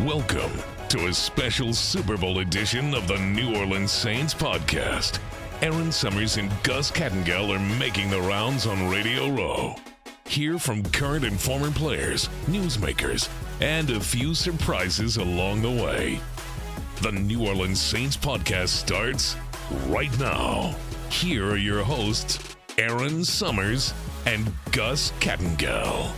Welcome to a special Super Bowl edition of the New Orleans Saints podcast. Erin Summers and Gus Kattengell are making the rounds on Radio Row. Hear from current and former players, newsmakers, and a few surprises along the way. The New Orleans Saints podcast starts right now. Here are your hosts, Erin Summers and Gus Kattengell.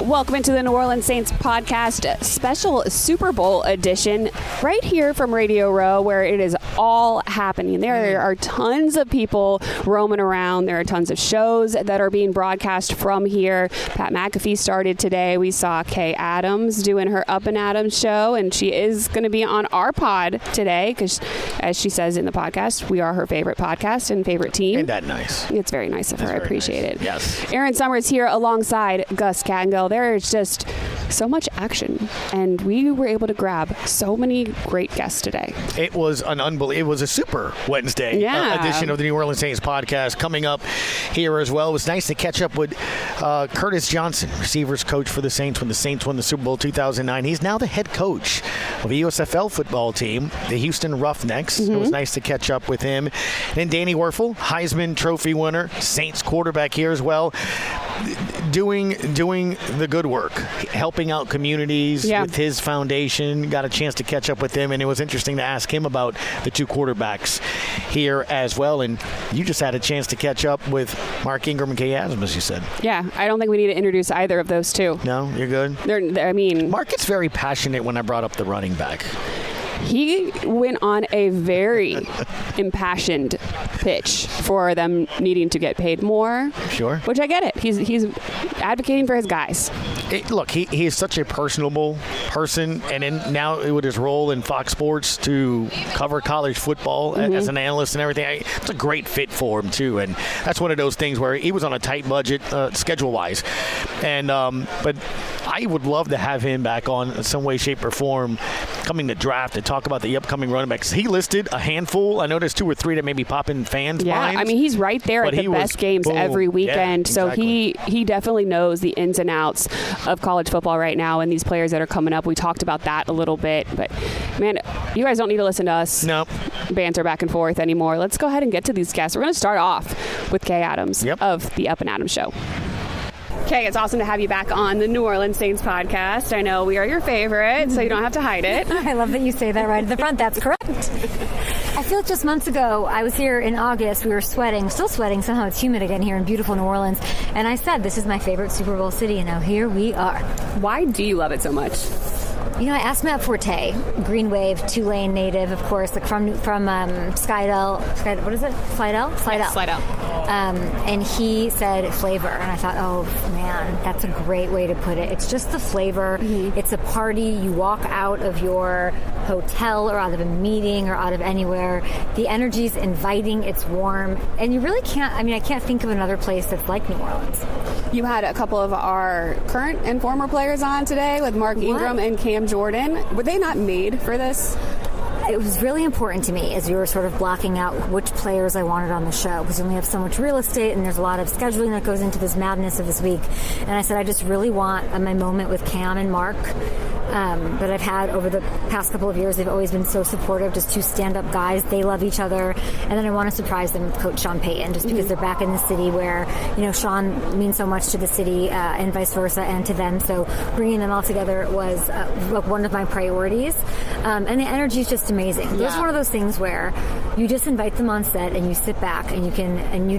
Welcome into the New Orleans Saints podcast, special Super Bowl edition, right here from Radio Row, where it is all happening. There are tons of people roaming around. There are tons of shows that are being broadcast from here. Pat McAfee started today. We saw Kay Adams doing her Up and Adams show, and she is going to be on our pod today because, as she says in the podcast, we are her favorite podcast and favorite team. Ain't that nice? It's very nice of her. I appreciate it. Yes. Erin Summers here alongside Gus Kattengell. There is just so much action, and we were able to grab so many great guests today. It was an it was a super Wednesday edition of the New Orleans Saints podcast coming up here as well. It was nice to catch up with Curtis Johnson, receivers coach for the Saints when the Saints won the Super Bowl 2009. He's now the head coach of the USFL football team, the Houston Roughnecks. It was nice to catch up with him. And then Danny Wuerffel, Heisman Trophy winner, Saints quarterback here as well, doing the good work, helping out communities with his foundation. Got a chance to catch up with him, and it was interesting to ask him about the two quarterbacks here as well. And you just had a chance to catch up with Mark Ingram and Kay Adams, as you said. Yeah, I don't think we need to introduce either of those two. No, you're good? Mark gets very passionate when I brought up the running back. He went on a very impassioned pitch for them needing to get paid more. Sure. Which I get it. He's advocating for his guys. Look, he is such a personable person, and then now with his role in Fox Sports to cover college football as an analyst and everything, it's a great fit for him too. And that's one of those things where he was on a tight budget schedule-wise, and but I would love to have him back on in some way, shape, or form coming to draft to talk about the upcoming running backs. He listed a handful. I know there's 2 or 3 that may be popping fans' minds. I mean, he's right there at the best games every weekend. Yeah, exactly. So he definitely knows the ins and outs of college football right now and these players that are coming up. We talked about that a little bit. But, man, you guys don't need to listen to us banter back and forth anymore. Let's go ahead and get to these guests. We're going to start off with Kay Adams of the Up and Adams show. Kay, it's awesome to have you back on the New Orleans Saints podcast. I know we are your favorite, so you don't have to hide it. I love that you say that right at the front. That's correct. I feel like just months ago, I was here in August. We were sweating, still sweating. Somehow it's humid again here in beautiful New Orleans. And I said, this is my favorite Super Bowl city. And now here we are. Why do you love it so much? You know, I asked Matt Forte, Green Wave, Tulane native, of course, like from Slidell. What is it? Slidell? Yeah, Slidell. And he said flavor. And I thought, oh, man, that's a great way to put it. It's just the flavor. It's a party. You walk out of your hotel or out of a meeting or out of anywhere. The energy's inviting. It's warm. And you really can't, I can't think of another place that's like New Orleans. You had a couple of our current and former players on today with Mark Ingram and Cam Jordan. Were they not made for this? It was really important to me as we were sort of blocking out which players I wanted on the show, because we only have so much real estate and there's a lot of scheduling that goes into this madness of this week. And I said, I just really want my moment with Cam and Mark that I've had over the past couple of years. They've always been so supportive, just 2 stand-up guys. They love each other. And then I want to surprise them with Coach Sean Payton, just because they're back in the city where, Sean means so much to the city and vice versa and to them. So bringing them all together was one of my priorities. And the energy is just amazing. Yeah. It's one of those things where you just invite them on set and you sit back and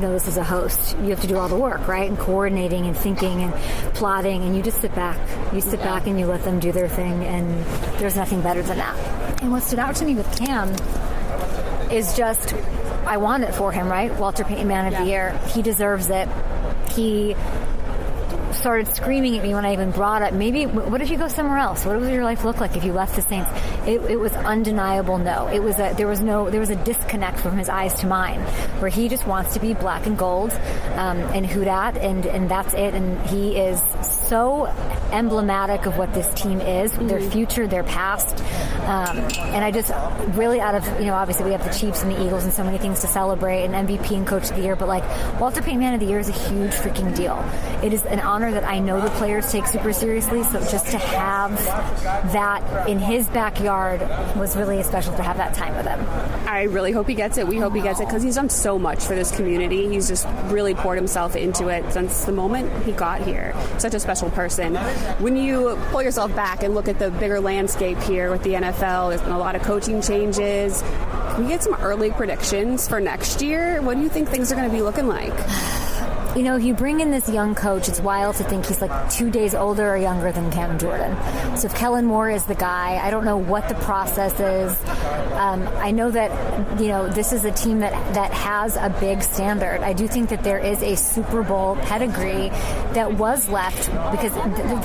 this as a host. You have to do all the work, right? And coordinating and thinking and plotting, and you just sit back. You sit back and you let them do their thing, and there's nothing better than that. And what stood out to me with Cam is just, I want it for him, right? Walter Payton Man of the Year. He deserves it. He started screaming at me when I even brought up, maybe, what if you go somewhere else? What would your life look like if you left the Saints? It was undeniable no. There was a disconnect from his eyes to mine, where he just wants to be black and gold and Who Dat, and that's it. And he is so emblematic of what this team is, their future, their past. And I just really obviously we have the Chiefs and the Eagles and so many things to celebrate, and MVP and Coach of the Year, but like Walter Payton Man of the Year is a huge freaking deal. It is an honor that I know the players take super seriously, so just to have that in his backyard was really special to have that time with him. I really hope he gets it. We hope he gets it because he's done so much for this community. He's just really poured himself into it since the moment he got here. Such a special person. When you pull yourself back and look at the bigger landscape here with the NFL, there's been a lot of coaching changes. Can we get some early predictions for next year? What do you think things are going to be looking like? You know, if you bring in this young coach, it's wild to think he's like 2 days older or younger than Cam Jordan. So if Kellen Moore is the guy, I don't know what the process is. I know that, you know, this is a team that has a big standard. I do think that there is a Super Bowl pedigree that was left because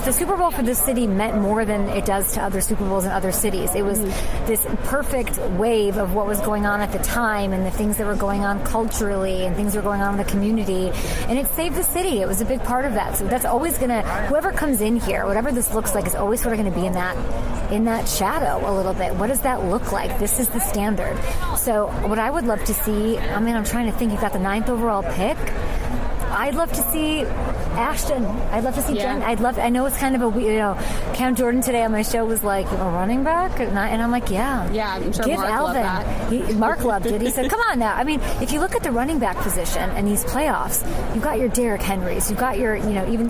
the Super Bowl for this city meant more than it does to other Super Bowls in other cities. It was this perfect wave of what was going on at the time and the things that were going on culturally and things that were going on in the community. And it saved the city. It was a big part of that. So that's always going to, whoever comes in here, whatever this looks like, is always sort of going to be in that shadow a little bit. What does that look like? This is the standard. So what I would love to see, I mean, I'm trying to think, you've got the 9th overall pick. I'd love to see Ashton. I'd love to see Jen. I know it's kind of a, you know, Cam Jordan today on my show was like, a running back? And I'm like, yeah. Yeah, I'm sure Give Mark Alvin. loved that. Mark loved it. He said, come on now. I mean, if you look at the running back position in these playoffs, you've got your Derrick Henrys. You've got your, you know, even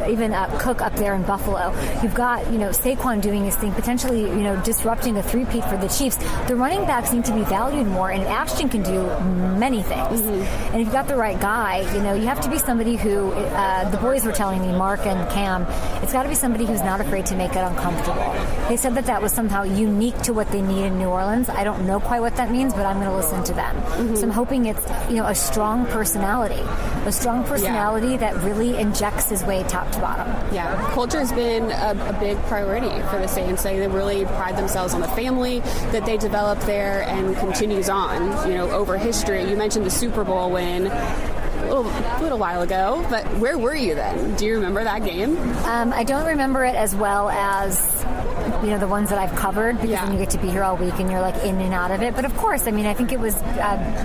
Cook up there in Buffalo. You've got, you know, Saquon doing his thing, potentially, you know, disrupting a three-peat for the Chiefs. The running backs need to be valued more, and Ashton can do many things. And if you've got the right guy, you know, you have to be somebody who, the boys were telling me, Mark and Cam, it's got to be somebody who's not afraid to make it uncomfortable. They said that was somehow unique to what they need in New Orleans. I don't know quite what that means, but I'm going to listen to them. So I'm hoping it's, you know, a strong personality that really injects his way top to bottom. Yeah, culture has been a big priority for the Saints. They really pride themselves on the family that they developed there and continues on, you know, over history. You mentioned the Super Bowl win a little while ago, but where were you then? Do you remember that game? I don't remember it as well as, you know, the ones that I've covered, because then you get to be here all week and you're like in and out of it. But of course, I mean, I think it was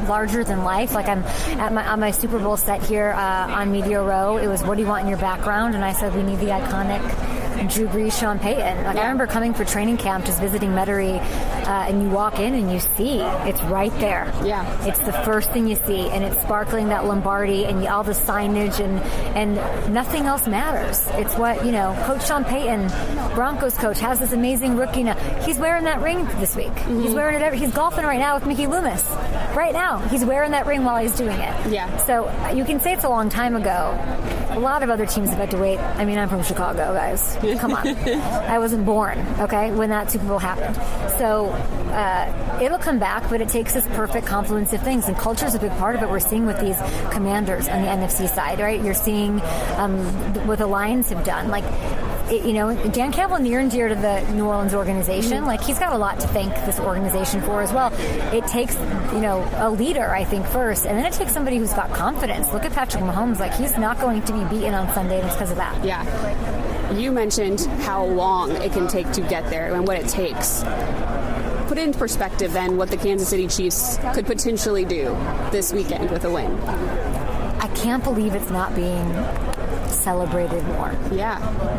larger than life. Like I'm on my Super Bowl set here on Media Row. It was, what do you want in your background? And I said, we need the iconic Drew Brees, Sean Payton. Like I remember coming for training camp, just visiting Metairie, and you walk in and you see it's right there. Yeah, it's the first thing you see, and it's sparkling, that Lombardi, and all the signage, and nothing else matters. It's what, you know, Coach Sean Payton, Broncos coach, has this amazing rookie now. He's wearing that ring this week. He's wearing it. He's golfing right now with Mickey Loomis. Right now, he's wearing that ring while he's doing it. Yeah. So you can say it's a long time ago. A lot of other teams have had to wait. I mean, I'm from Chicago, guys. Come on. I wasn't born, okay, when that Super Bowl happened. So it'll come back, but it takes this perfect confluence of things, and culture is a big part of it. We're seeing with these Commanders on the NFC side, right? You're seeing what the Lions have done. Like, you know, Dan Campbell, near and dear to the New Orleans organization, like he's got a lot to thank this organization for as well. It takes, you know, a leader, I think, first, and then it takes somebody who's got confidence. Look at Patrick Mahomes. Like, he's not going to be beaten on Sunday, and it's because of that. Yeah. You mentioned how long it can take to get there and what it takes. Put it in perspective, then, what the Kansas City Chiefs could potentially do this weekend with a win. I can't believe it's not being celebrated more. Yeah.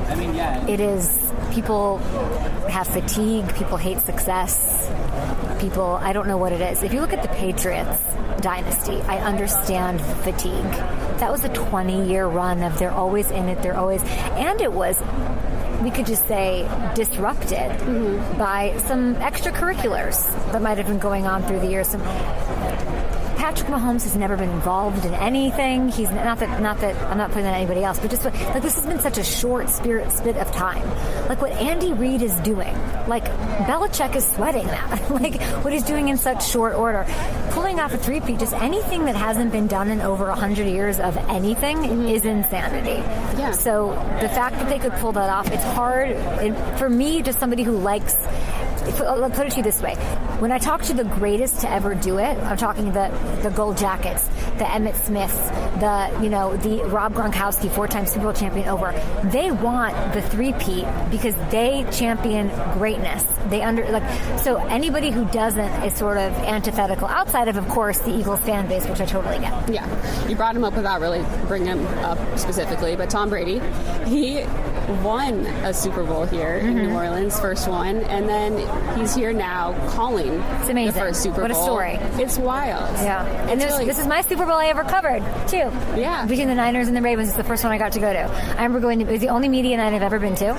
I mean, yeah. It is. People have fatigue. People hate success. People, I don't know what it is. If you look at the Patriots dynasty, I understand fatigue. That was a 20-year run of they're always in it, they're always, and it was, we could just say, disrupted by some extracurriculars that might have been going on through the years. Patrick Mahomes has never been involved in anything. He's not that I'm not putting that on anybody else, but just like this has been such a short spit of time. Like what Andy Reid is doing, like Belichick is sweating that. Like what he's doing in such short order, pulling off a three-peat, just anything that hasn't been done in over 100 years of anything is insanity. Yeah. So the fact that they could pull that off, it's hard for me, just somebody who likes I'll put it to you this way. When I talk to the greatest to ever do it, I'm talking the Gold Jackets, the Emmitt Smiths, the Rob Gronkowski, 4-time Super Bowl champion over. They want the three-peat because they champion greatness. So anybody who doesn't is sort of antithetical outside of course, the Eagles fan base, which I totally get. Yeah. You brought him up without really bringing him up specifically, but Tom Brady, he won a Super Bowl here in New Orleans, first one, and then he's here now calling it's amazing. The first Super Bowl. What a story. It's wild. Yeah. And this is my Super Bowl I ever covered, too. Yeah. Between the Niners and the Ravens, it's the first one I got to go to. I remember it was the only media night I've ever been to.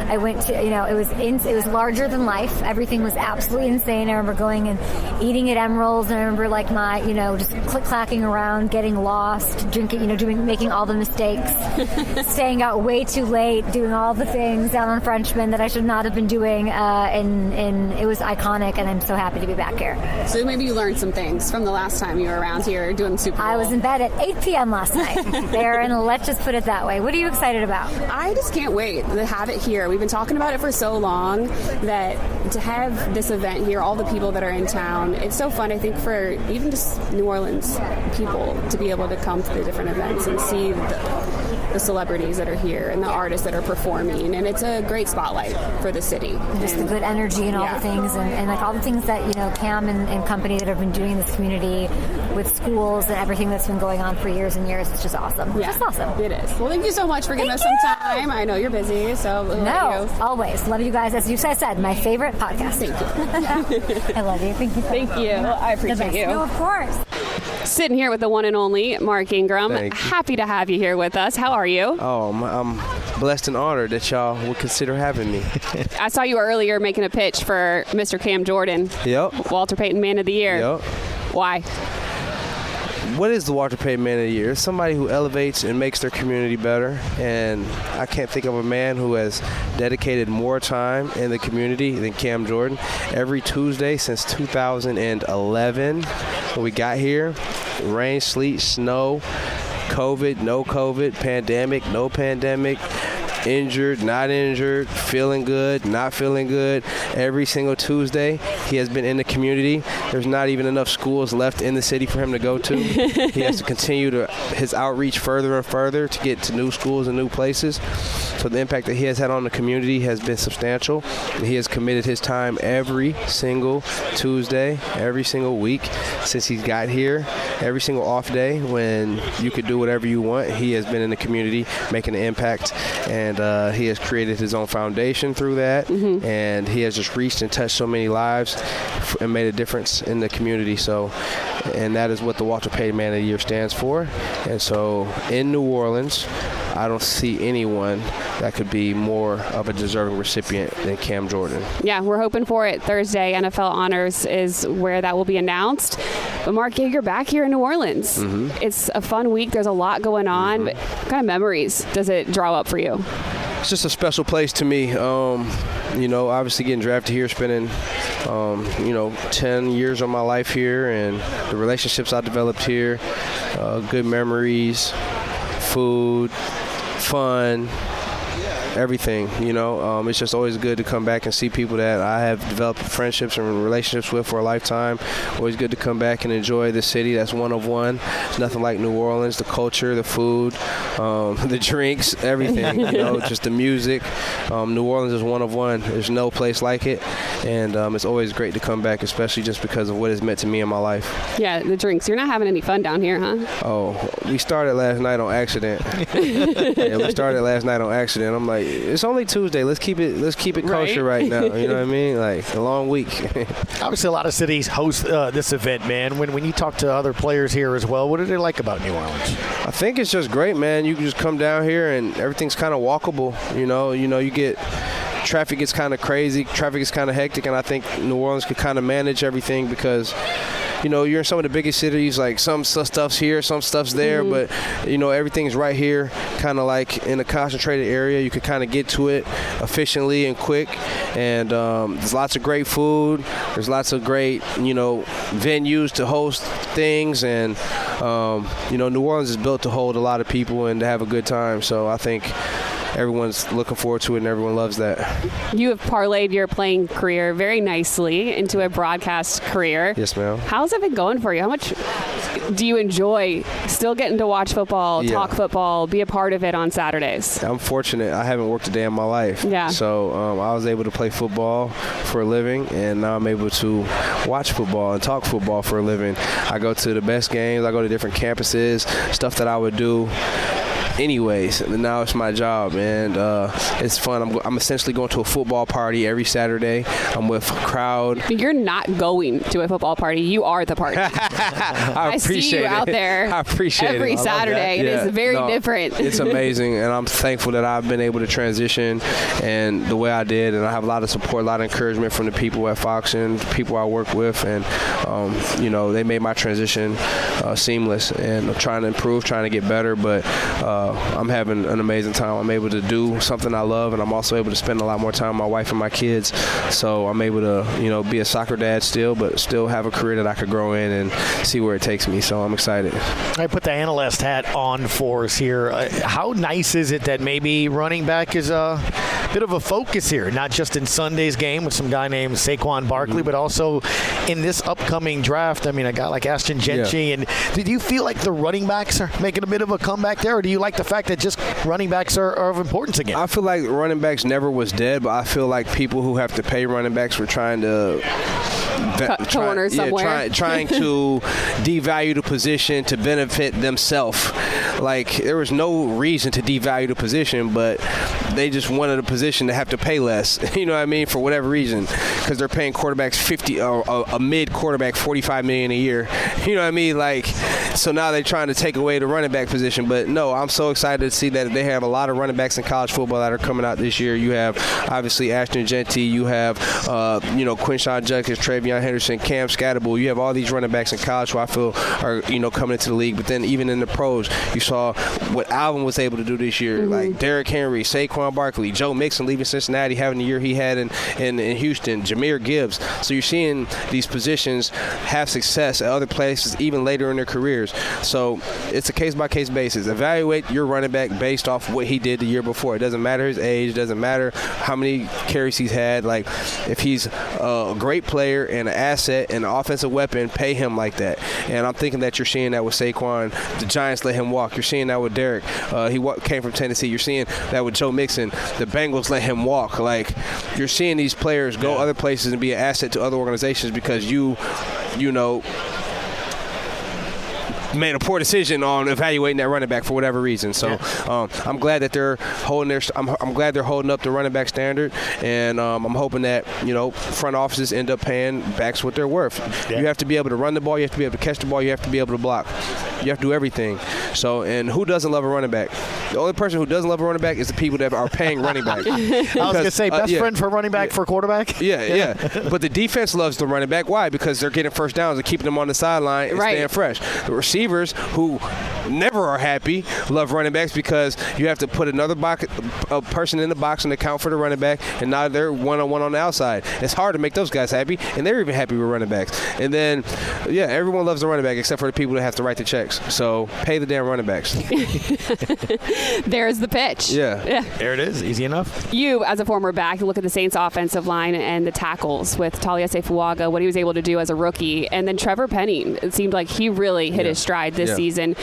I went to, it was larger than life. Everything was absolutely insane. I remember going and eating at Emerald's, and I remember just click-clacking around, getting lost, drinking, making all the mistakes, staying out way too late, doing all the things down on Frenchman that I should not have been doing, and it was iconic, and I'm so happy to be back here. So maybe you learned some things from the last time you were around here doing Super Bowl. I was in bed at 8 p.m. last night, Erin, let's just put it that way. What are you excited about? I just can't wait to have it here. We've been talking about it for so long that to have this event here, all the people that are in town, it's so fun, I think, for even just New Orleans people to be able to come to the different events and see the celebrities that are here and the artists that are performing, and it's a great spotlight for the city. Just the good energy and all the things, and all the things that Cam and company that have been doing in this community with schools and everything that's been going on for years and years. It's just awesome. Yeah, just awesome. It is. Well, thank you so much for giving us some time. I know you're busy, so always love you guys. As you said, my favorite podcast. Thank you. I love you. Thank you. Thank you. I appreciate you. No, of course. Sitting here with the one and only Mark Ingram. Happy to have you here with us. How are you? Oh, I'm blessed and honored that y'all would consider having me. I saw you earlier making a pitch for Mr. Cam Jordan. Yep. Walter Payton Man of the Year. Yep. Why? What is the Walter Payton Man of the Year? It's somebody who elevates and makes their community better, and I can't think of a man who has dedicated more time in the community than Cam Jordan. Every Tuesday since 2011 when we got here, rain, sleet, snow, COVID, no COVID, pandemic, no pandemic, injured, not injured, feeling good, not feeling good. Every single Tuesday, he has been in the community. There's not even enough schools left in the city for him to go to. He has to continue his outreach further and further to get to new schools and new places. So the impact that he has had on the community has been substantial. He has committed his time every single Tuesday, every single week since he's got here. Every single off day when you could do whatever you want, he has been in the community making an impact, and he has created his own foundation through that, and he has just reached and touched so many lives and made a difference in the community. So, and that is what the Walter Payton Man of the Year stands for. And so in New Orleans, I don't see anyone that could be more of a deserving recipient than Cam Jordan. Yeah, we're hoping for it. Thursday, NFL Honors is where that will be announced. But Mark, you're back here in New Orleans. It's a fun week. There's a lot going on. But what kind of memories does it draw up for you? It's just a special place to me. Obviously getting drafted here, spending 10 years of my life here, and the relationships I developed here, good memories, food, fun, everything. It's just always good to come back and see people that I have developed friendships and relationships with for a lifetime. Always good to come back and enjoy the city that's one of one. It's nothing like New Orleans. The culture, the food, the drinks, everything. Just the music. New Orleans is one of one. There's no place like it, and it's always great to come back, especially just because of what it's meant to me in my life. Yeah, the drinks. You're not having any fun down here, huh? Oh, we started last night on accident. I'm like, it's only Tuesday. Let's keep it kosher right now. You know what I mean? Like a long week. Obviously, a lot of cities host this event, man. When you talk to other players here as well, what do they like about New Orleans? I think it's just great, man. You can just come down here and everything's kind of walkable. You get. Traffic gets kind of crazy. Traffic is kind of hectic, and I think New Orleans could kind of manage everything because. You're in some of the biggest cities, like some stuff's here, some stuff's there, but, everything's right here, kind of like in a concentrated area. You could kind of get to it efficiently and quick, and there's lots of great food. There's lots of great, venues to host things, and, New Orleans is built to hold a lot of people and to have a good time. So I think everyone's looking forward to it, and everyone loves that. You have parlayed your playing career very nicely into a broadcast career. Yes, ma'am. How's it been going for you? How much do you enjoy still getting to watch football, talk football, be a part of it on Saturdays? I'm fortunate. I haven't worked a day in my life. Yeah. So I was able to play football for a living, and now I'm able to watch football and talk football for a living. I go to the best games. I go to different campuses, stuff that I would do anyways, and now it's my job, and it's fun. I'm essentially going to a football party every Saturday. I'm with a crowd. You're not going to a football party. You are the party. I see you out there I appreciate every Saturday. It is very different. It's amazing, and I'm thankful that I've been able to transition and the way I did, and I have a lot of support, a lot of encouragement from the people at Fox and the people I work with, and they made my transition seamless, and I'm trying to improve, trying to get better, but I'm having an amazing time. I'm able to do something I love, and I'm also able to spend a lot more time with my wife and my kids. So I'm able to, be a soccer dad still, but still have a career that I could grow in and see where it takes me. So I'm excited. I put the analyst hat on for us here. How nice is it that maybe running back is a bit of a focus here, not just in Sunday's game with some guy named Saquon Barkley, but also in this upcoming draft? I mean, a guy like Ashton Gentry. And do you feel like the running backs are making a bit of a comeback there, or do you like the fact that just running backs are of importance again? I feel like running backs never was dead, but I feel like people who have to pay running backs were trying to corner somewhere. Trying to devalue the position to benefit themselves. Like, there was no reason to devalue the position, but they just wanted a position to have to pay less, for whatever reason, because they're paying quarterbacks a mid quarterback $45 million a year. So now they're trying to take away the running back position. But no, I'm so excited to see that they have a lot of running backs in college football that are coming out this year. You have obviously Ashton Gentry, you have Quinshawn Judkins, Travion Henderson, Cam Scatterbull. You have all these running backs in college who I feel are coming into the league. But then even in the pros, you saw what Alvin was able to do this year, like Derrick Henry, Saquon Barkley, Joe Mixon leaving Cincinnati, having the year he had in Houston, Jahmyr Gibbs. So you're seeing these positions have success at other places even later in their careers. So it's a case-by-case basis. Evaluate your running back based off what he did the year before. It doesn't matter his age. It doesn't matter how many carries he's had. Like, if he's a great player and an asset and an offensive weapon, pay him like that. And I'm thinking that you're seeing that with Saquon. The Giants let him walk. You're seeing that with Derrick. He came from Tennessee. You're seeing that with Joe Mixon. The Bengals let him walk. Like, you're seeing these players go other places and be an asset to other organizations because you made a poor decision on evaluating that running back for whatever reason. So I'm glad that they're holding I'm glad they're holding up the running back standard, and I'm hoping that front offices end up paying backs what they're worth. Yeah. You have to be able to run the ball. You have to be able to catch the ball. You have to be able to block. You have to do everything. So, and who doesn't love a running back? The only person who doesn't love a running back is the people that are paying running back. I was going to say, best friend for running back for quarterback? Yeah. But the defense loves the running back. Why? Because they're getting first downs and keeping them on the sideline and staying fresh. The receivers, who never are happy, love running backs because you have to put another person in the box and account for the running back, and now they're one-on-one on the outside. It's hard to make those guys happy, and they're even happy with running backs. And then, everyone loves the running back except for the people that have to write the checks. So pay the damn running backs. There's the pitch. Yeah. There it is. Easy enough. You, as a former back, look at the Saints offensive line and the tackles with Taliese Fuaga, what he was able to do as a rookie. And then Trevor Penning, it seemed like he really hit his stride this season.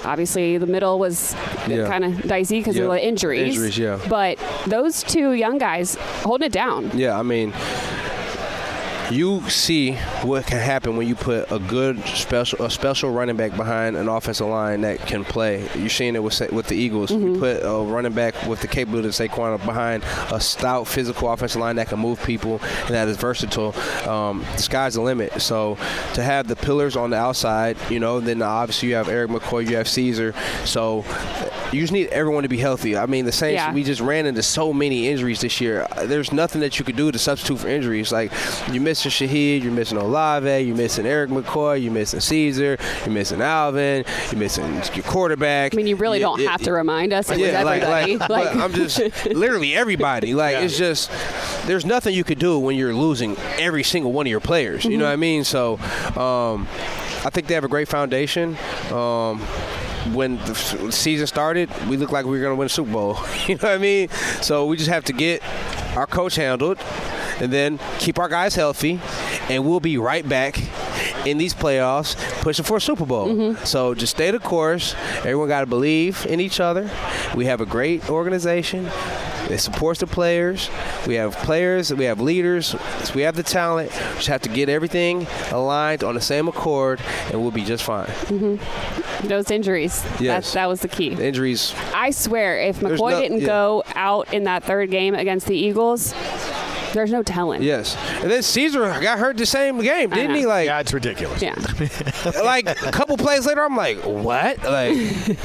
Obviously, the middle was kind of dicey because of the injuries. But those two young guys holding it down. Yeah, I mean, you see what can happen when you put a good special running back behind an offensive line that can play. You're seeing it with the Eagles. You put a running back with the capability of Saquon behind a stout physical offensive line that can move people and that is versatile. The sky's the limit. So to have the pillars on the outside, then obviously you have Eric McCoy, you have Caesar. So you just need everyone to be healthy. I mean, the Saints, we just ran into so many injuries this year. There's nothing that you could do to substitute for injuries. Like, you missing Shaheed, you're missing Olave, you're missing Eric McCoy, you're missing Caesar, you're missing Alvin, you're missing your quarterback. I mean, you really don't have to remind us. It was everybody. But I'm just literally everybody. It's just, there's nothing you could do when you're losing every single one of your players. You know what I mean? So I think they have a great foundation. when the season started, we looked like we were going to win a Super Bowl. You know what I mean? So we just have to get our coach handled and then keep our guys healthy, and we'll be right back in these playoffs pushing for a Super Bowl. So just stay the course. Everyone got to believe in each other. We have a great organization. It supports the players. We have players. We have leaders. We have the talent. We just have to get everything aligned on the same accord, and we'll be just fine. Those injuries. Yes. That was the key. The injuries. I swear, if McCoy didn't go out in that third game against the Eagles, there's no telling. Yes. And then Caesar got hurt the same game, didn't he? Yeah, it's ridiculous. Yeah. Like a couple plays later, I'm like, what? Like,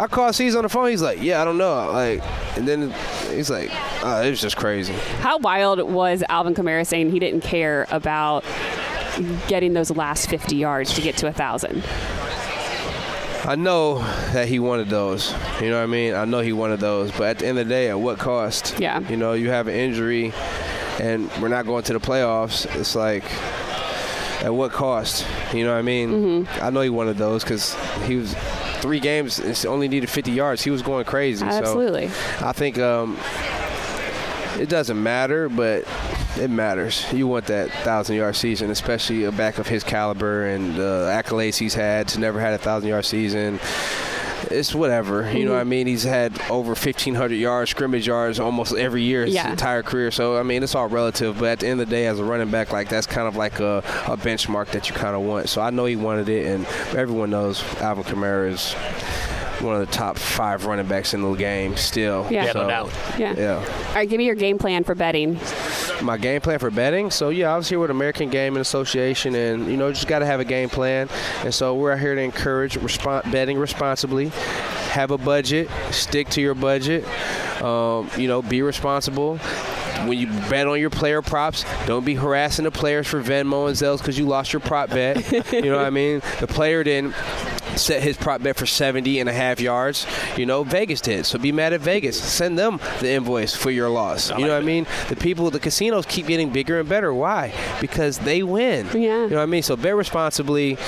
I called Caesar on the phone. He's like, yeah, I don't know. Like, and then he's like, oh, it was just crazy. How wild was Alvin Kamara saying he didn't care about getting those last 50 yards to get to 1,000? I know that he wanted those. You know what I mean? I know he wanted those. But at the end of the day, at what cost? Yeah. You know, you have an injury, and we're not going to the playoffs. It's like, at what cost? You know what I mean? I know he wanted those because he was 3 games and only needed 50 yards. He was going crazy. Absolutely. So I think it doesn't matter, but it matters. You want that 1,000-yard season, especially a back of his caliber and the accolades he's had to never had a 1,000-yard season. It's whatever. You know what I mean? He's had over 1,500 yards, scrimmage yards almost every year his entire career. So, I mean, it's all relative. But at the end of the day, as a running back, like that's kind of like a benchmark that you kind of want. So I know he wanted it, and everyone knows Alvin Kamara is one of the top 5 running backs in the game still. Yeah, no doubt. Yeah. All right, give me your game plan for betting. My game plan for betting? So, yeah, I was here with American Gaming Association, and, you know, just got to have a game plan. And so we're out here to encourage betting responsibly. Have a budget. Stick to your budget. You know, be responsible. When you bet on your player props, don't be harassing the players for Venmo and Zelles because you lost your prop bet. You know what I mean? The player didn't set his prop bet for 70.5 yards. You know, Vegas did. So be mad at Vegas. Send them the invoice for your loss. You know what I mean? The casinos keep getting bigger and better. Why? Because they win. Yeah. You know what I mean? So bet responsibly.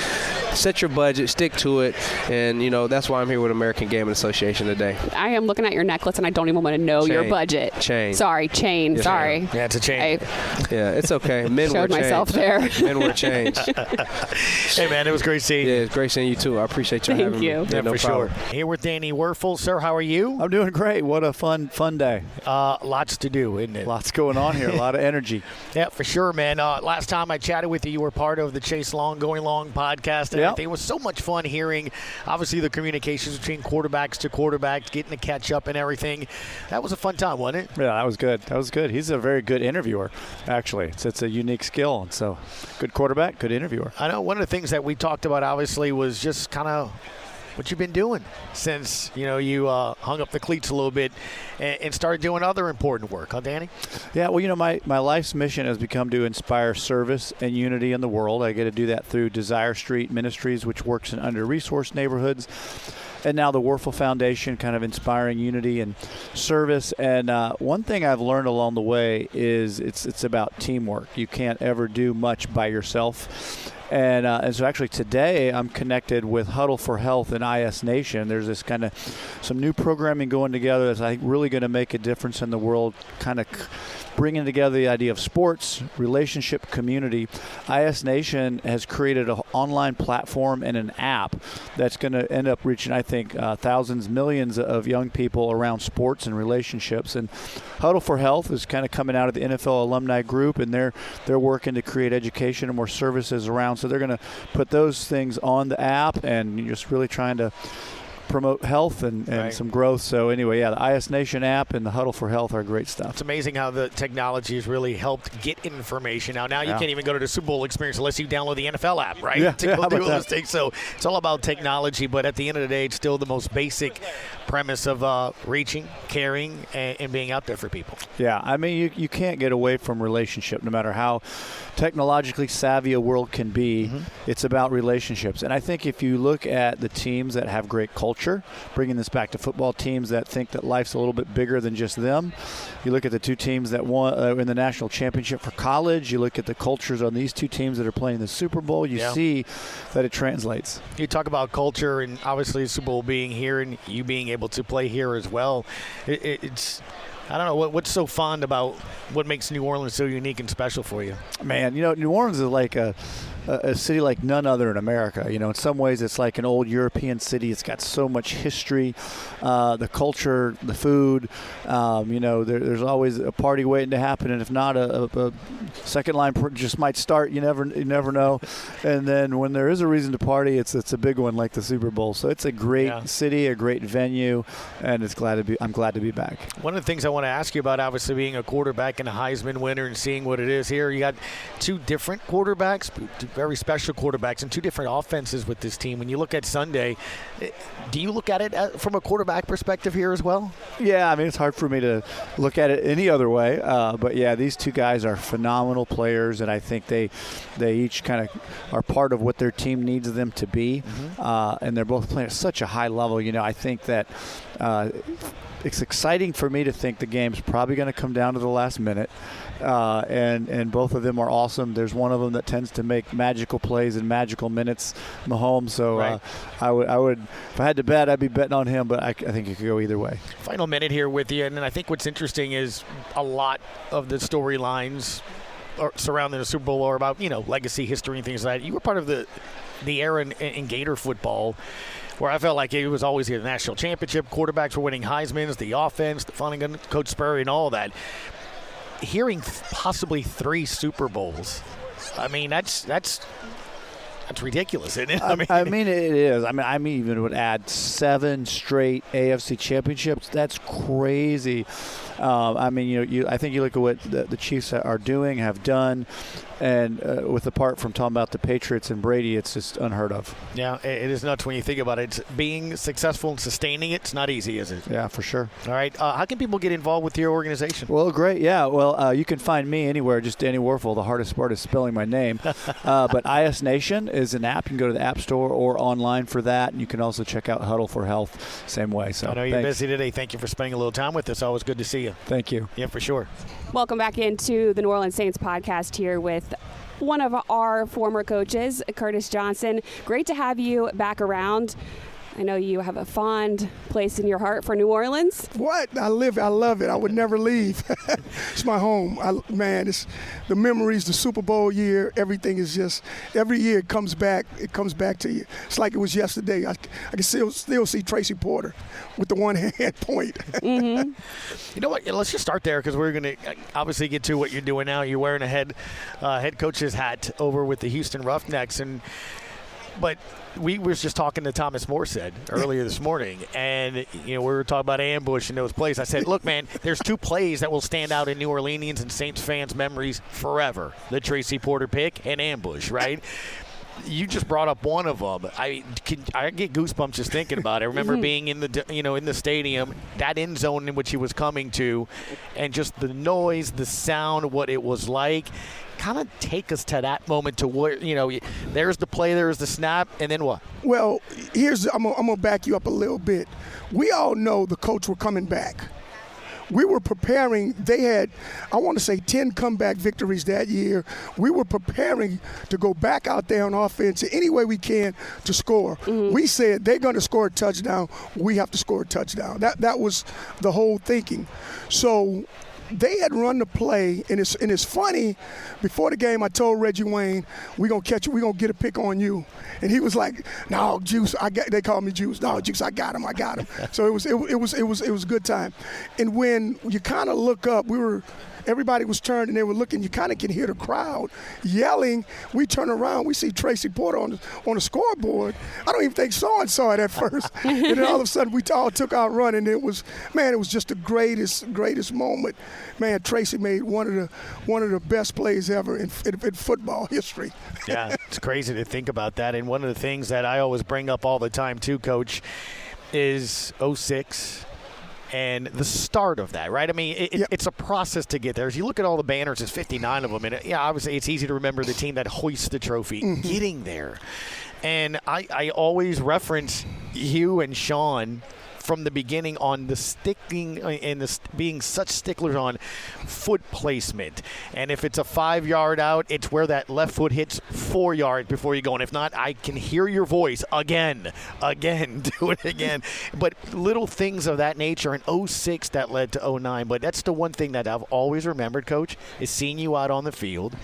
Set your budget, stick to it, and, you know, that's why I'm here with American Gaming Association today. I am looking at your necklace, and I don't even want to know your budget. Chain. Sorry, chain. Yes, sorry. Yeah, it's a chain. Yeah, it's okay. Men wear Showed myself there. Men wear chains. Hey, man, it was great seeing you. Yeah, it's great seeing you, too. I appreciate you having me. Thank Yeah, you. no for problem. sure. Here with Danny Wuerffel. Sir, how are you? I'm doing great. What a fun day. Lots to do, isn't it? Lots going on here. A lot of energy. Yeah, for sure, man. Last time I chatted with you were part of the Chase Long, Going Long podcast. And everything. It was so much fun hearing, obviously, the communications between quarterbacks to quarterbacks, getting to catch up and everything. That was a fun time, wasn't it? Yeah, that was good. That was good. He's a very good interviewer, actually. It's a unique skill. And so, good quarterback, good interviewer. I know one of the things that we talked about, obviously, was just kind of what you've been doing since, you know, you hung up the cleats a little bit and started doing other important work, huh, Danny? Yeah, well, you know, my life's mission has become to inspire service and unity in the world. I get to do that through Desire Street Ministries, which works in under-resourced neighborhoods. And now the Wuerffel Foundation, kind of inspiring unity and service. And one thing I've learned along the way is it's about teamwork. You can't ever do much by yourself. And so actually today I'm connected with Huddle for Health and IS Nation. There's this kind of some new programming going together that's, I think, really going to make a difference in the world, kind of bringing together the idea of sports, relationship, community. IS Nation has created an online platform and an app that's going to end up reaching, I think, thousands, millions of young people around sports and relationships. And Huddle for Health is kind of coming out of the NFL alumni group, and they're working to create education and more services around. So they're going to put those things on the app, and just really trying to promote health and some growth. So anyway, yeah, the IS Nation app and the Huddle for Health are great stuff. It's amazing how the technology has really helped get information. Now you can't even go to the Super Bowl experience unless you download the NFL app, right? Yeah, to go do those that? things. So it's all about technology, but at the end of the day, it's still the most basic premise of reaching, caring, and being out there for people. Yeah, I mean, you can't get away from relationship, no matter how technologically savvy a world can be. It's about relationships. And I think if you look at the teams that have great culture structure, bringing this back to football teams that think that life's a little bit bigger than just them. You look at the two teams that won in the national championship for college. You look at the cultures on these two teams that are playing the Super Bowl. You see that it translates. You talk about culture, and obviously the Super Bowl being here and you being able to play here as well. It's I don't know what's so fond about what makes New Orleans so unique and special for you. Man, New Orleans is like a city like none other in America. In some ways it's like an old European city. It's got so much history, the culture, the food. There's always a party waiting to happen, and if not, a second line just might start. You never know. And then when there is a reason to party, it's a big one like the Super Bowl. So it's a great city, a great venue, and I'm glad to be back. One of the things I want to ask you about, obviously being a quarterback and a Heisman winner and seeing what it is here, you got two different quarterbacks, two very special quarterbacks, and two different offenses with this team. When you look at Sunday, do you look at it from a quarterback perspective here as well? Yeah, it's hard for me to look at it any other way. But yeah, these two guys are phenomenal players, and I think they each kind of are part of what their team needs them to be. And they're both playing at such a high level. I think that it's exciting for me to think the game's probably going to come down to the last minute, and both of them are awesome. There's one of them that tends to make magical plays in magical minutes, Mahomes. So I would, if I had to bet, I'd be betting on him. But I think it could go either way. Final minute here with you, and I think what's interesting is a lot of the storylines surrounding the Super Bowl are about legacy, history, and things like that. You were part of the Erin in Gator football, where I felt like it was always the national championship. Quarterbacks were winning Heismans, the offense, the funding, Coach Spurrier, and all that. Hearing possibly 3 Super Bowls, that's ridiculous, isn't it? It is. I even would add 7 straight AFC championships. That's crazy. I think you look at what the Chiefs are doing, have done, and with apart from talking about the Patriots and Brady, it's just unheard of. Yeah, it is nuts when you think about it. It's being successful and sustaining it's not easy, is it? Yeah, for sure. All right. How can people get involved with your organization? Well, great. Yeah. Well, you can find me anywhere, just Danny Wuerffel. The hardest part is spelling my name. But IS Nation is an app. You can go to the App Store or online for that. And you can also check out Huddle for Health, same way. So I know you're busy today. Thank you for spending a little time with us. Always good to see you. Thank you. Yeah, for sure. Welcome back into the New Orleans Saints podcast here with one of our former coaches, Curtis Johnson. Great to have you back around. I know you have a fond place in your heart for New Orleans. What? I love it. I would never leave. It's my home. It's the memories, the Super Bowl year, everything is just, every year it comes back to you. It's like it was yesterday. I can still see Tracy Porter with the one-hand point. Mm-hmm. You know what? Let's just start there because we're going to obviously get to what you're doing now. You're wearing a head coach's hat over with the Houston Roughnecks, but we were just talking to Thomas Morstead earlier this morning, and we were talking about ambush and those plays. I said, look, man, there's 2 plays that will stand out in New Orleanians and Saints fans' memories forever: the Tracy Porter pick and ambush, right? You just brought up one of them. I get goosebumps just thinking about it. I remember being in the stadium, that end zone in which he was coming to, and just the noise, the sound, what it was like. Kind of take us to that moment to where, there's the play, there's the snap, and then what? Well, I'm gonna back you up a little bit. We all know the coach were coming back. We were preparing. They had, I want to say, 10 comeback victories that year. We were preparing to go back out there on offense any way we can to score. Mm-hmm. We said they're going to score a touchdown. We have to score a touchdown. That was the whole thinking. So they had run the play, and it's funny. Before the game, I told Reggie Wayne, "We're gonna catch you. We're gonna get a pick on you." And he was like, "No, Juice, they called me Juice. No, Juice, I got him. So it was a good time. And when you kind of look up, everybody was turned and they were looking. You kind of can hear the crowd yelling. We turn around, we see Tracy Porter on the scoreboard. I don't even think Sean saw it at first. And then all of a sudden, we all took our run, and it was just the greatest moment. Man, Tracy made one of the best plays ever in football history. Yeah, it's crazy to think about that. And one of the things that I always bring up all the time too, Coach, is 06. And the start of that, right? It's a process to get there. As you look at all the banners, there's 59 of them. And obviously it's easy to remember the team that hoists the trophy, getting there. And I always reference you and Sean from the beginning on the sticking and being such sticklers on foot placement. And if it's a 5-yard out, it's where that left foot hits 4 yards before you go. And if not, I can hear your voice again, do it again. But little things of that nature in 06 that led to 09. But that's the one thing that I've always remembered, Coach, is seeing you out on the field.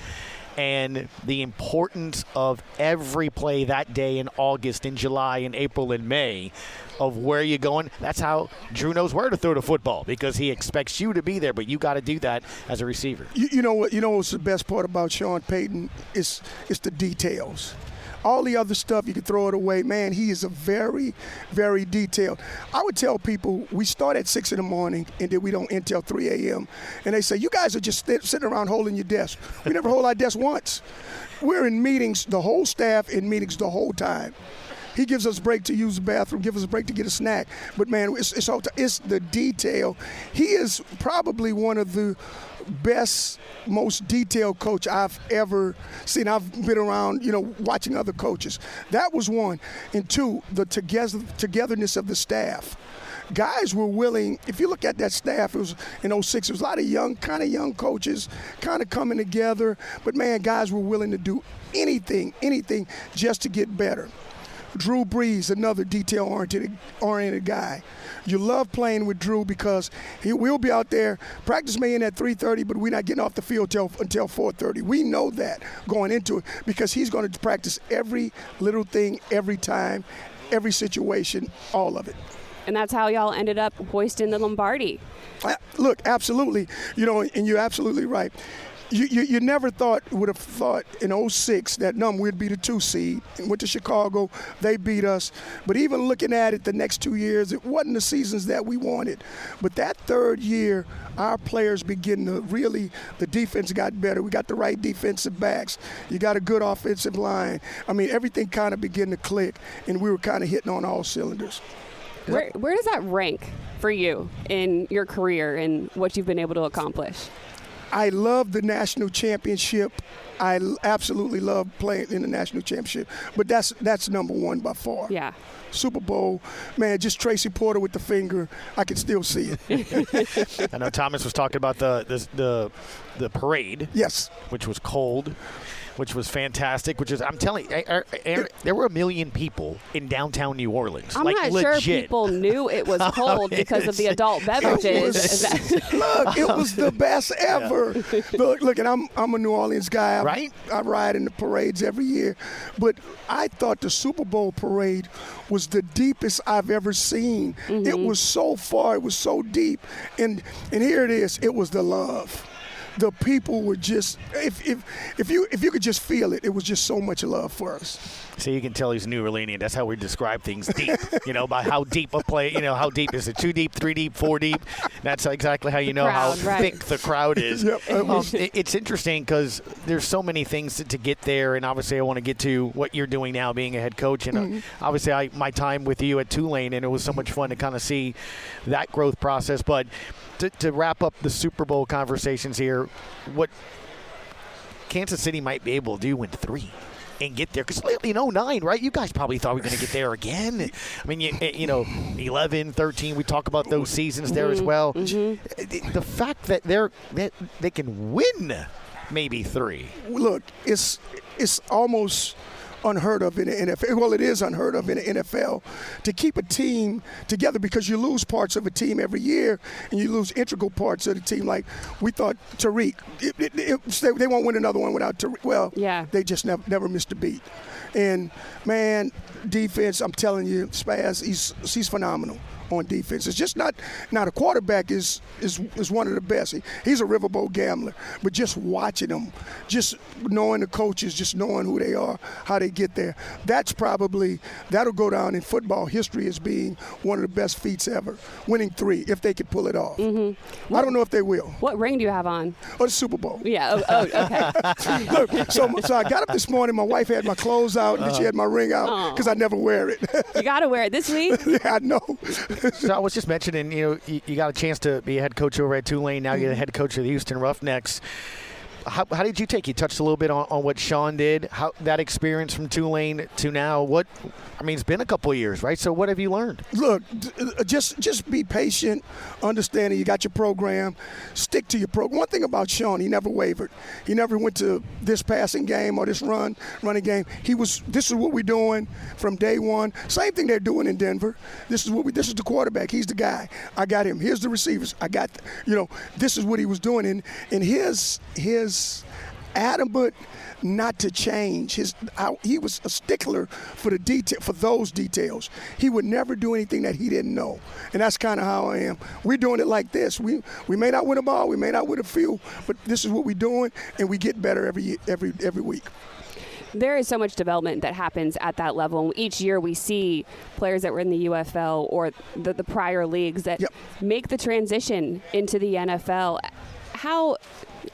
And the importance of every play that day in August, in July, in April, and May of where you're going. That's how Drew knows where to throw the football, because he expects you to be there, but you got to do that as a receiver. You know what? You know what's the best part about Sean Payton is the details. All the other stuff, you can throw it away. Man, he is a very, very detailed. I would tell people we start at 6 in the morning and then we don't end till 3 a.m. And they say, you guys are just sitting around holding your desk. We never hold our desk once. We're in meetings, the whole staff in meetings the whole time. He gives us a break to use the bathroom, gives us a break to get a snack. But, man, it's the detail. He is probably one of the best, most detailed coach I've ever seen. I've been around, watching other coaches. That was one. And two, the togetherness of the staff. Guys were willing. If you look at that staff, it was in 06, it was a lot of young coaches kind of coming together. But, man, guys were willing to do anything just to get better. Drew Brees, another detail-oriented guy. You love playing with Drew because we'll be out there. Practice may end at 3:30, but we're not getting off the field until 4:30. We know that going into it because he's going to practice every little thing, every time, every situation, all of it. And that's how y'all ended up hoisting the Lombardi. Look, absolutely. And you're absolutely right. You never would have thought in 06 that we'd be the 2 seed. And went to Chicago, they beat us. But even looking at it the next 2 years, it wasn't the seasons that we wanted. But that third year, our players begin to the defense got better. We got the right defensive backs. You got a good offensive line. I mean, everything kind of began to click, and we were kind of hitting on all cylinders. Where does that rank for you in your career and what you've been able to accomplish? I love the national championship. I absolutely love playing in the national championship. But that's number one by far. Yeah. Super Bowl, man, just Tracy Porter with the finger. I can still see it. I know Thomas was talking about the parade. Yes. Which was cold, which was fantastic, I'm telling you, Erin, there were 1 million people in downtown New Orleans. I'm not legit. sure people knew it was cold because of the adult beverages. It was the best ever. Yeah. Look, and I'm a New Orleans guy. Right? I ride in the parades every year. But I thought the Super Bowl parade was the deepest I've ever seen. Mm-hmm. It was so far. It was so deep. And here it is. It was the love. The people were just, if you could just feel it, it was just so much love for us. So you can tell he's New Orleanian. That's how we describe things deep, by how deep a play, how deep is it? 2 deep, 3 deep, 4 deep? That's exactly how you know how thick the crowd is. Yep. It's interesting because there's so many things to get there, and obviously I want to get to what you're doing now being a head coach. And obviously my time with you at Tulane, and it was so much fun to kind of see that growth process. But to wrap up the Super Bowl conversations here, what Kansas City might be able to do in 3 and get there. Because lately in 09, right, you guys probably thought we were going to get there again. I mean, 11, 13, we talk about those seasons there as well. Mm-hmm. The fact that they can win maybe 3. Look, it's almost unheard of in the NFL. Well, it is unheard of in the NFL to keep a team together because you lose parts of a team every year and you lose integral parts of the team. Like we thought Tariq, they won't win another one without Tariq. Well, yeah. They just never missed a beat. And, man, defense, I'm telling you, Spaz, he's phenomenal on defense. It's just not a quarterback is one of the best. He's a riverboat gambler. But just watching him, just knowing the coaches, just knowing who they are, how they get there, that'll go down in football history as being one of the best feats ever. Winning 3, if they could pull it off. Mm-hmm. I don't know if they will. What ring do you have on? Oh, the Super Bowl. Yeah. Okay. Look, so I got up this morning. My wife had my clothes out, and she had my ring out because I never wear it. You got to wear it this week? Yeah, I know. So I was just mentioning, you got a chance to be a head coach over at Tulane. Now you're the head coach of the Houston Roughnecks. how did you take? You touched a little bit on what Sean did, how that experience from Tulane to now. It's been a couple of years, right? So what have you learned? Look, just be patient, understanding you got your program, stick to your program. One thing about Sean, he never wavered. He never went to this passing game or this running game. This is what we're doing from day one. Same thing they're doing in Denver. This is the quarterback. He's the guy. I got him. Here's the receivers. I got, this is what he was doing. And his adamant not to change. He was a stickler for those details. He would never do anything that he didn't know, and that's kind of how I am. We're doing it like this. We may not win a ball, we may not win a few, but this is what we're doing, and we get better every week. There is so much development that happens at that level. Each year we see players that were in the UFL or the prior leagues that make the transition into the NFL. How,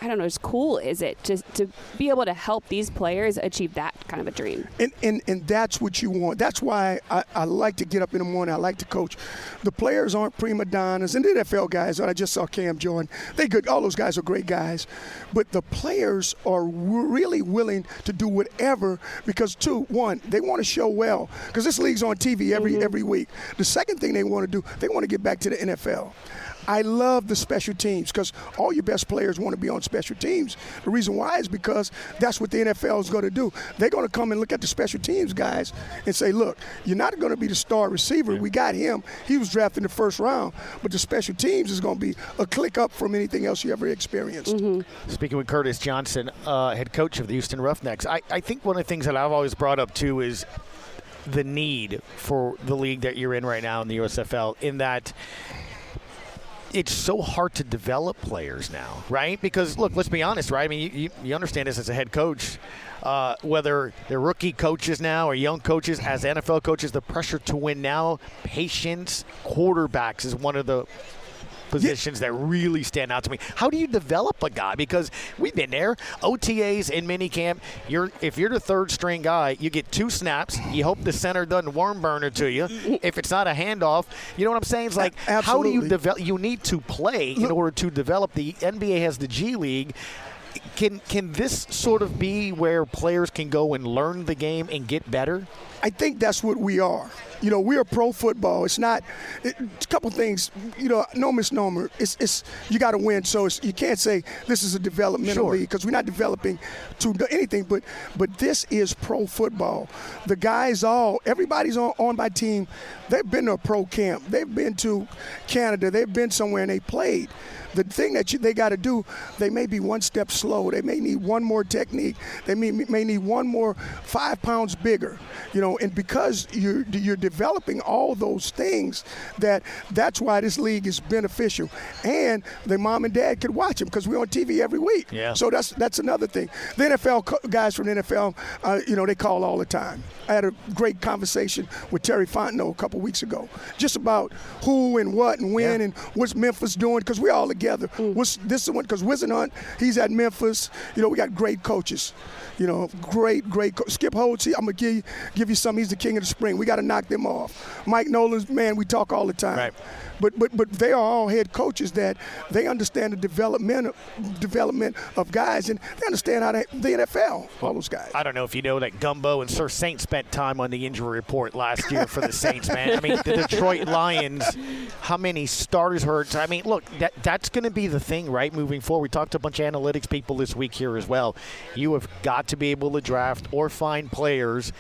as cool is it just to be able to help these players achieve that kind of a dream? And that's what you want. That's why I like to get up in the morning. I like to coach. The players aren't prima donnas. And the NFL guys, I just saw Cam Jordan. They good. All those guys are great guys. But the players are really willing to do whatever because, one, they want to show well because this league's on TV every week. The second thing they want to do, they want to get back to the NFL. I love the special teams because all your best players want to be on special teams. The reason why is because that's what the NFL is going to do. They're going to come and look at the special teams guys and say, look, you're not going to be the star receiver. We got him. He was drafted in the first round. But the special teams is going to be a click up from anything else you ever experienced. Speaking with Curtis Johnson, head coach of the Houston Roughnecks, I think one of the things that I've always brought up too is the need for the league that you're in right now in the USFL, in that it's so hard to develop players now, right? Because, look, let's be honest, right? I mean, you understand this as a head coach. Whether they're rookie coaches now or young coaches, as NFL coaches, the pressure to win now, patience, quarterbacks is one of the positions that really stand out to me. How do you develop a guy? Because we've been there. OTAs in minicamp, if you're the third string guy, you get 2 snaps. You hope the center doesn't worm burner to you. If it's not a handoff, you know what I'm saying? It's like, Absolutely. How do you develop? You need to play in order to develop. The NBA has the G League. Can this sort of be where players can go and learn the game and get better? I think that's what we are. We're pro football. It's not a couple things. No misnomer. It's you got to win. So you can't say this is a developmental league because we're not developing to anything. But this is pro football. The guys everybody's on my team. They've been to a pro camp. They've been to Canada. They've been somewhere and they played. The thing that they got to do, they may be one step slow. They may need one more technique. They may need one more 5 pounds bigger. And because you're developing all those things, that's why this league is beneficial. And their mom and dad could watch them because we're on TV every week. Yeah. So that's another thing. The NFL guys from the NFL, they call all the time. I had a great conversation with Terry Fontenot a couple weeks ago, just about who and what and when and what's Memphis doing, because we're all together. What's this one? Because Wizen Hunt, he's at Memphis. We got great coaches. Great Skip Holtz, I'm gonna give you some. He's the king of the spring. We got to knock them off. Mike Nolan's, man, we talk all the time. Right. But they are all head coaches that they understand the development of guys, and they understand how the NFL, all those guys. I don't know if you know that Gumbo and Sir Saint spent time on the injury report last year for the Saints, man. I mean, the Detroit Lions, how many starters hurt? I mean, look, that's going to be the thing, right, moving forward. We talked to a bunch of analytics people this week here as well. You have got to be able to draft or find players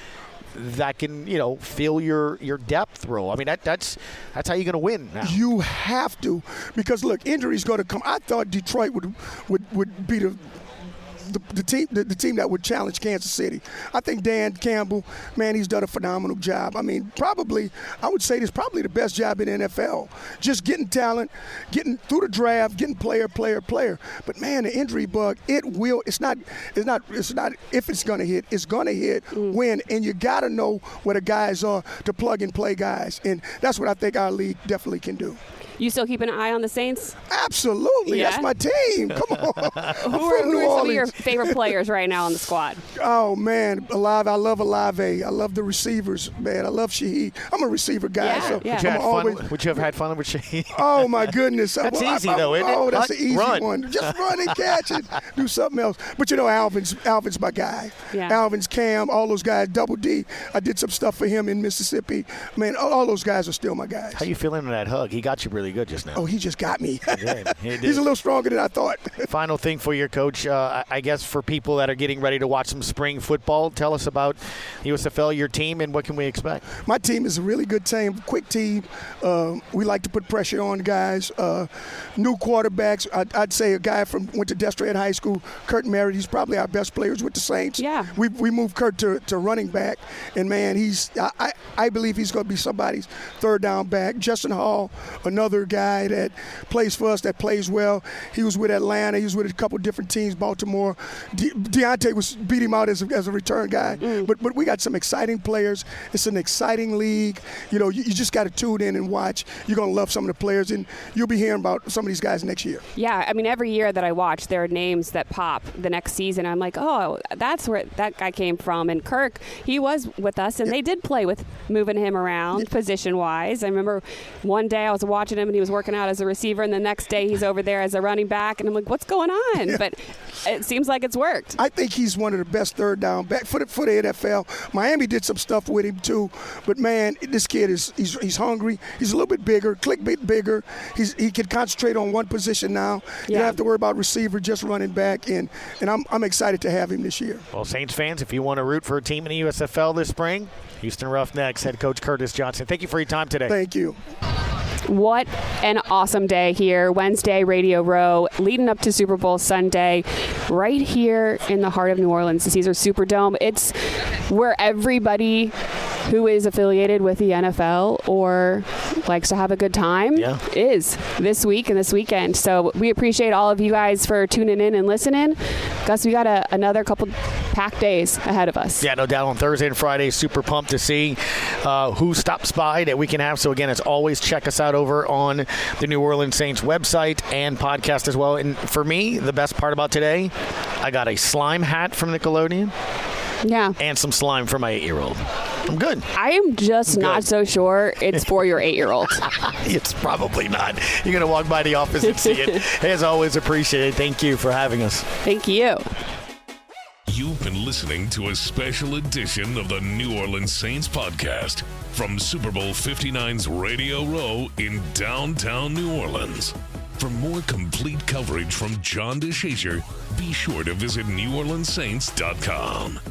that can, fill your depth role. I mean, that's how you're going to win now. You have to, because look, injuries going to come. I thought Detroit would be the team that would challenge Kansas City. I think Dan Campbell, man, he's done a phenomenal job. I mean, I would say this probably the best job in the NFL. Just getting talent, getting through the draft, getting player. But man, the injury bug, it's not if it's going to hit, it's going to hit when, and you got to know where the guys are to plug and play guys. And that's what I think our league definitely can do. You still keep an eye on the Saints? Absolutely. Yeah? That's my team. Come on. Who are some of your favorite players right now on the squad? Oh, man. I love Olave. I love the receivers, man. I love Shaheed. I'm a receiver guy. Yeah, Would you have had fun with Shaheed? Oh, my goodness. That's easy, though, isn't it? Oh, that's an easy Run. one. Just run and catch it. Do something else. But, Alvin's my guy. Yeah. Alvin's Cam, all those guys. Double D. I did some stuff for him in Mississippi. Man, all those guys are still my guys. How you feeling in that hug? He got you really good just now. Oh, he just got me. He did. He's a little stronger than I thought. Final thing for your coach, I guess for people that are getting ready to watch some spring football, tell us about USFL, your team, and what can we expect? My team is a really good team, quick team. We like to put pressure on guys. New quarterbacks. I'd say a guy went to Destratt High School, Kurt Merritt. He's probably our best players with the Saints. Yeah. We moved Kurt to running back, and man, I believe he's going to be somebody's third down back. Justin Hall, another guy that plays for us, that plays well. He was with Atlanta. He was with a couple different teams, Baltimore. Deontay beat him out as a return guy. But we got some exciting players. It's an exciting league. You just got to tune in and watch. You're going to love some of the players, and you'll be hearing about some of these guys next year. Yeah, I mean, every year that I watch, there are names that pop the next season. I'm like, oh, that's where that guy came from. And Kirk, he was with us, and they did play with moving him around position-wise. I remember one day I was watching him, and he was working out as a receiver, and the next day he's over there as a running back, and I'm like, what's going on? Yeah. But it seems like it's worked. I think he's one of the best third down back for the NFL. Miami did some stuff with him too, but man, this kid he's hungry. He's a little bit bigger, bit bigger. He can concentrate on one position now. You don't have to worry about receiver, just running back, and I'm excited to have him this year. Well, Saints fans, if you want to root for a team in the USFL this spring, Houston Roughnecks head coach Curtis Johnson. Thank you for your time today. Thank you. What an awesome day here. Wednesday, Radio Row, leading up to Super Bowl Sunday, right here in the heart of New Orleans, the Caesars Superdome. It's where everybody who is affiliated with the NFL or likes to have a good time is this week and this weekend. So we appreciate all of you guys for tuning in and listening. Gus, we got another couple packed days ahead of us. Yeah, no doubt. On Thursday and Friday, super pumped to see who stops by that we can have. So again, as always, check us out over on the New Orleans Saints website and podcast as well. And for me, the best part about today, I got a slime hat from Nickelodeon. Yeah. And some slime for my 8-year-old. I'm good. I am just not so sure it's for your 8-year-old. It's probably not. You're going to walk by the office and see it. As always, appreciate it. Thank you for having us. Thank you. You've been listening to a special edition of the New Orleans Saints podcast from Super Bowl 59's Radio Row in downtown New Orleans. For more complete coverage from John DeShazier, be sure to visit NewOrleansSaints.com.